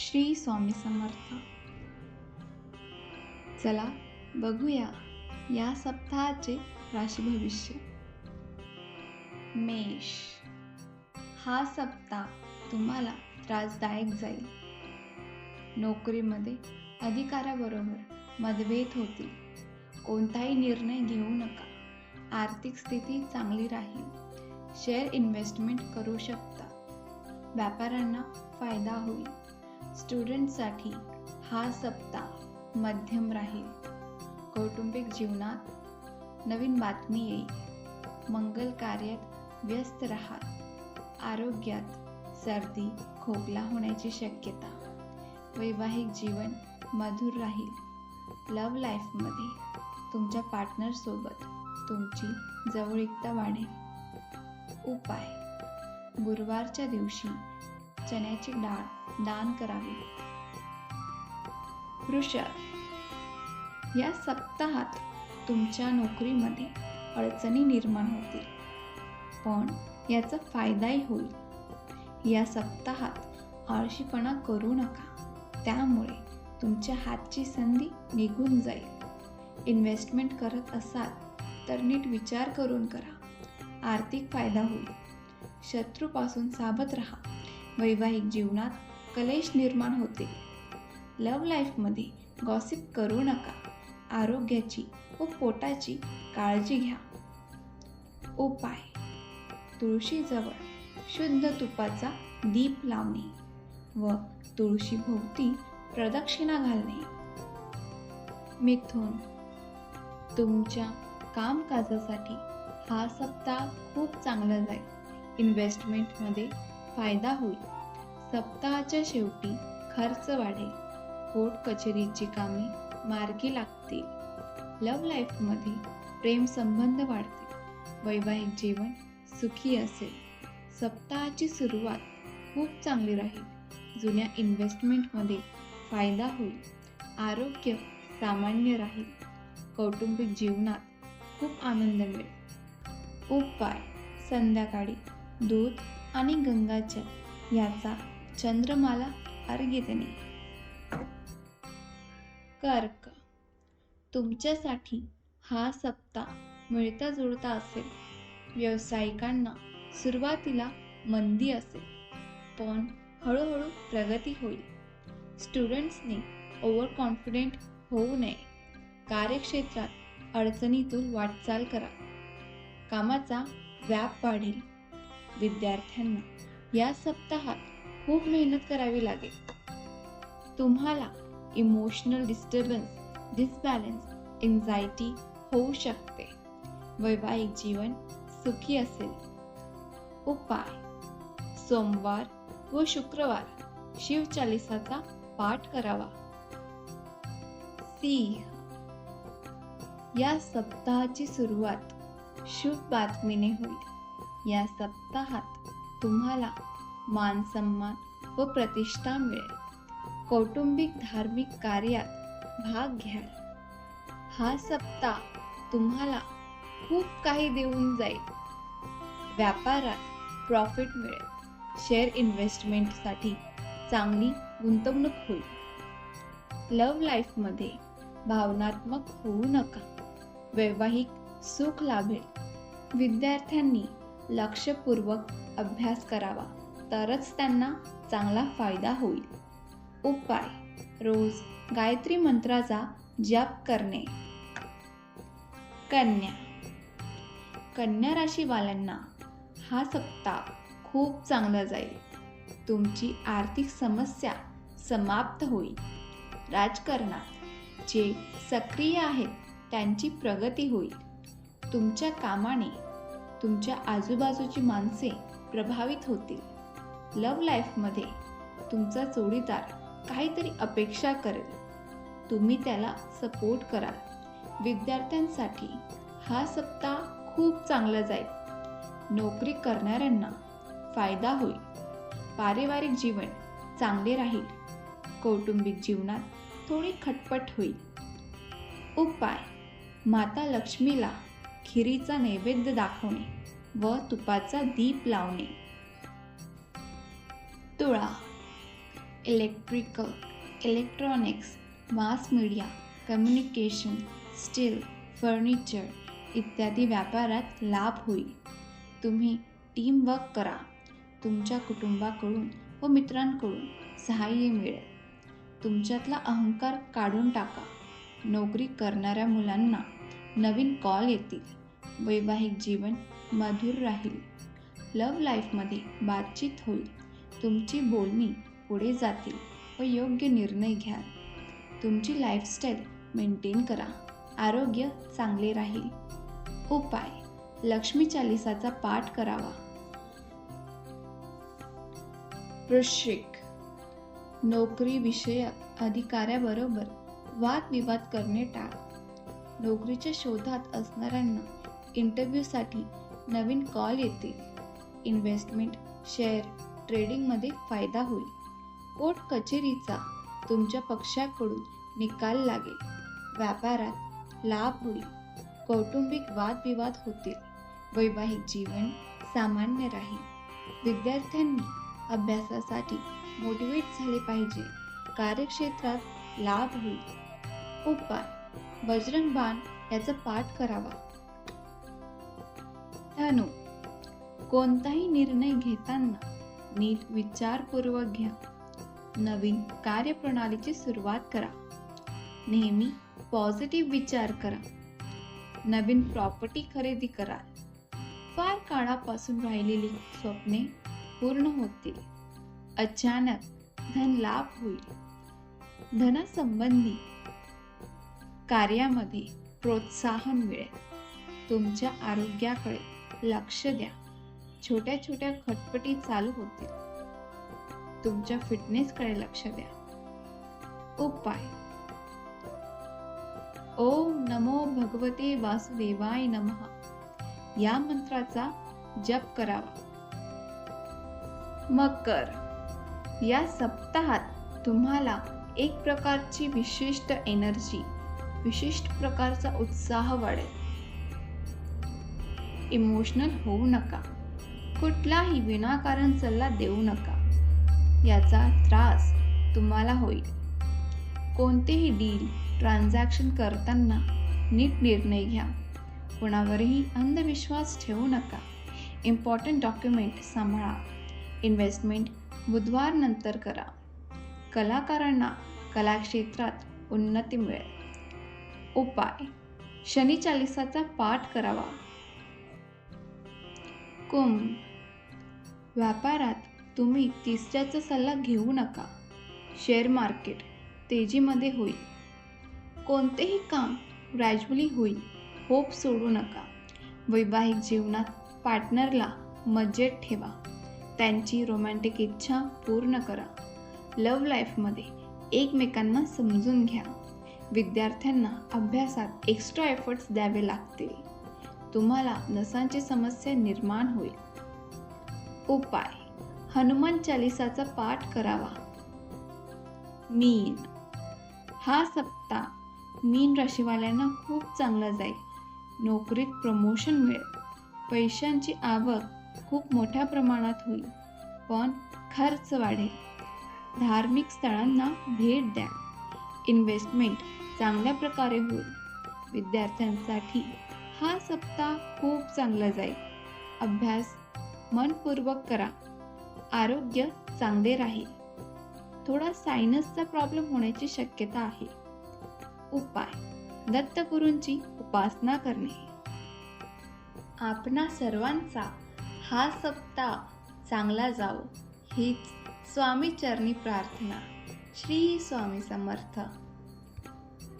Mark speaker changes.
Speaker 1: श्री स्वामी समर्थ. चला बघूया या सप्ताहाचे राशी भविष्य. मेष. हा सप्ताह तुम्हाला त्रासदायक जाईल. नोकरीमध्ये अधिकाऱ्याबरोबर मतभेद होतील. कोणताही निर्णय घेऊ नका. आर्थिक स्थिती चांगली राहील. शेअर इन्व्हेस्टमेंट करू शकता. व्यापाऱ्यांना फायदा होईल. स्टुडंटसाठी हा सप्ताह मध्यम राहील. कौटुंबिक जीवनात नवीन बातमी येईल. मंगल कार्यात व्यस्त राहाल. आरोग्यात सर्दी खोकला होण्याची शक्यता. वैवाहिक जीवन मधुर राहील. लव्ह लाईफमध्ये तुमच्या पार्टनरसोबत तुमची जवळीकता वाढेल. उपाय: गुरुवारच्या दिवशी चण्याची डाळ दान करावी. वृषभ. या सप्ताहात तुमच्या नोकरीमध्ये अडचणी निर्माण होतील, पण याचा फायदाही होईल. या सप्ताहात आळशीपणा करू नका, त्यामुळे तुमच्या हातची संधी निघून जाईल. इन्व्हेस्टमेंट करत असाल तर नीट विचार करून करा. आर्थिक फायदा होईल. शत्रूपासून सावध राहा. वैवाहिक जीवनात कलेश निर्माण होते. लव्ह लाईफमध्ये गॉसिप करू नका. आरोग्याची व पोटाची काळजी घ्या. उपाय: तुळशीजवळ शुद्ध तुपाचा दीप लावणे व तुळशीभोवती प्रदक्षिणा घालणे. मिथुन. तुमच्या कामकाजासाठी हा सप्ताह खूप चांगला जाईल. इन्व्हेस्टमेंटमध्ये फायदा होईल. सप्ताहाच्या शेवटी खर्च वाढेल. कोर्ट कचेरीची कामे मार्गी लागतील. लव्ह लाईफमध्ये प्रेम संबंध वाढतील. वैवाहिक जीवन सुखी असेल. सप्ताहाची सुरुवात खूप चांगली राहील. जुन्या इन्व्हेस्टमेंटमध्ये फायदा होईल. आरोग्य सामान्य राहील. कौटुंबिक जीवनात खूप आनंद मिळेल. उपाय: संध्याकाळी दूध आणि गंगाजल याचा चंद्रमाला अर्घ्य देणे. कर्क. तुमच्यासाठी हा सप्ताह मिळता जुळता असेल. व्यावसायिकांना सुरुवातीला मंदी असेल, पण हळूहळू प्रगती होईल. स्टुडंट्सनी ओव्हर कॉन्फिडेंट होऊ नये. कार्यक्षेत्रात अडचणीतून वाटचाल करा. कामाचा व्याप वाढेल. विद्यार्थ्यांना या सप्ताहात खूप मेहनत करावी लागेल. तुम्हाला इमोशनल डिसबॅलन्स, एन्झायटी होऊ शकते. वैवाहिक जीवन सुखी असेल. उपाय: सोमवार व शुक्रवार शिवचालिसाचा पाठ करावा. सिंह. या सप्ताहाची सुरुवात शुभ बातमीने होईल. या सप्ताहात तुम्हाला मानसन्मान व प्रतिष्ठा मिळेल. कौटुंबिक धार्मिक कार्यात भाग घ्याल. हा सप्ताह तुम्हाला खूप काही देऊन जाईल. व्यापारात प्रॉफिट मिळेल. शेअर इन्व्हेस्टमेंटसाठी चांगली गुंतवणूक होईल. लव्ह लाईफमध्ये भावनात्मक होऊ नका. वैवाहिक सुख लाभेल. विद्यार्थ्यांनी लक्षपूर्वक अभ्यास करावा, तरच त्यांना चांगला फायदा होईल. उपाय: रोज गायत्री मंत्राचा जप करणे. कन्या. कन्या राशीवाल्यांना हा सप्ताह खूप चांगला जाईल. तुमची आर्थिक समस्या समाप्त होईल. राजकारणात जे सक्रिय आहेत त्यांची प्रगती होईल. तुमच्या कामाने तुमच्या आजूबाजूची माणसे प्रभावित होतील. लव्ह लाईफमध्ये तुमचा जोडीदार काहीतरी अपेक्षा करेल. तुम्ही त्याला सपोर्ट कराल. विद्यार्थ्यांसाठी हा सप्ताह खूप चांगला जाईल. नोकरी करणाऱ्यांना फायदा होईल. पारिवारिक जीवन चांगले राहील. कौटुंबिक जीवनात थोडी खटपट होईल. उपाय: माता लक्ष्मीला खिरीचा नैवेद्य दाखवणे व तुपाचा दीप लावणे. तुळा. Electrical, electronics, mass media, communication, steel, furniture इत्यादी व्यापारात लाभ होईल. तुम्ही टीमवर्क करा. तुमच्या कुटुंबाकडून व मित्रांकडून सहाय्य मिळेल. तुमच्यातला अहंकार काढून टाका. नोकरी करणाऱ्या मुलांना नवीन कॉल येतील. वैवाहिक जीवन मधुर राहील. लव्ह लाईफमध्ये बातचीत होईल. तुमची बोलणी पुढे जातील व योग्य निर्णय घ्याल. तुमची लाईफस्टाईल मेंटेन करा. आरोग्य चांगले राहील. उपाय: लक्ष्मी चालिसाचा पाठ करावा. वृश्चिक, नोकरी विषयक अधिकाऱ्याबरोबर वादविवाद करणे टाळा. नोकरीच्या शोधात असणाऱ्यांना इंटरव्ह्यूसाठी नवीन कॉल येतील. इन्व्हेस्टमेंट, शेअर ट्रेडिंगमध्ये फायदा होईल. कोर्ट कचेरीचा तुमच्या पक्षाकडून निकाल लागेल. व्यापारात लाभ होईल. कौटुंबिक वादविवाद होतील. वैवाहिक जीवन सामान्य राहील. विद्यार्थ्यांनी अभ्यासासाठी मोटिवेट झाले पाहिजे. कार्यक्षेत्रात लाभ होईल. उपाय: बजरंग बाण याचा पाठ करावा. धनु, कोणताही निर्णय घेताना नीट विचारपूर्वक घ्या. नवीन कार्यप्रणालीची सुरुवात करा. नेहमी पॉझिटिव्ह विचार करा. नवीन प्रॉपर्टी खरेदी करा. फार काळापासून राहिलेली स्वप्ने पूर्ण होतील. अचानक धन लाभ होईल. धनासंबंधी कार्यामध्ये प्रोत्साहन मिळेल. तुमच्या आरोग्याकडे लक्ष द्या. छोट्या छोट्या खटपटी चालू होतील. तुमच्या फिटनेसकडे लक्ष द्या. उपाय: ओम नमो भगवते वासुदेवाय नमः या मंत्राचा जप करावा. मकर, या सप्ताहात तुम्हाला एक प्रकारची विशिष्ट एनर्जी, विशिष्ट प्रकारचा उत्साह वाढेल. इमोशनल होऊ नका. कुठलाही विनाकारण सल्ला देऊ नका. याचा त्रास तुम्हाला होईल. कोणतेही डील, ट्रान्झॅक्शन करताना नीट निर्णय घ्या. कोणावरही अंधविश्वास ठेवू नका. इम्पॉर्टंट डॉक्युमेंट सांभाळा. इन्व्हेस्टमेंट बुधवार नंतर करा. कलाकारांना कलाक्षेत्रात उन्नती मिळेल. उपाय: शनी चालिसाचा पाठ करावा. कुंभ, व्यापारात तुम्ही तिसऱ्याचा सल्ला घेऊ नका. शेअर मार्केट तेजीमध्ये होईल. कोणतेही काम ग्रॅज्युअली होईल. होप सोडू नका. वैवाहिक जीवनात पार्टनरला मजेत ठेवा. त्यांची रोमॅन्टिक इच्छा पूर्ण करा. लव्ह लाईफमध्ये एकमेकांना समजून घ्या. विद्यार्थ्यांना अभ्यासात एक्स्ट्रा एफर्ट्स द्यावे लागतील. तुम्हाला नसांची समस्या निर्माण होईल. उपाय: हनुमान चालिसाचा पाठ करावा. मीन, हा सप्ताह मीन राशीवाल्यांना खूप चांगला जाईल. नोकरीत प्रमोशन मिळेल. पैशांची आवक खूप मोठ्या प्रमाणात होईल, पण खर्च वाढेल. धार्मिक स्थळांना भेट द्या. इन्व्हेस्टमेंट चांगल्या प्रकारे होईल. विद्यार्थ्यांसाठी हा सप्ताह खूप चांगला जाईल. अभ्यास मनपूर्वक करा. आरोग्य चांगले राहील. थोडा सायनसचा प्रॉब्लेम होण्याची शक्यता आहे. उपाय: दत्तगुरूंची उपासना करणे. आपणा सर्वांचा हा सप्ताह चांगला जावो हीच स्वामी चरणी प्रार्थना. श्री स्वामी समर्थ.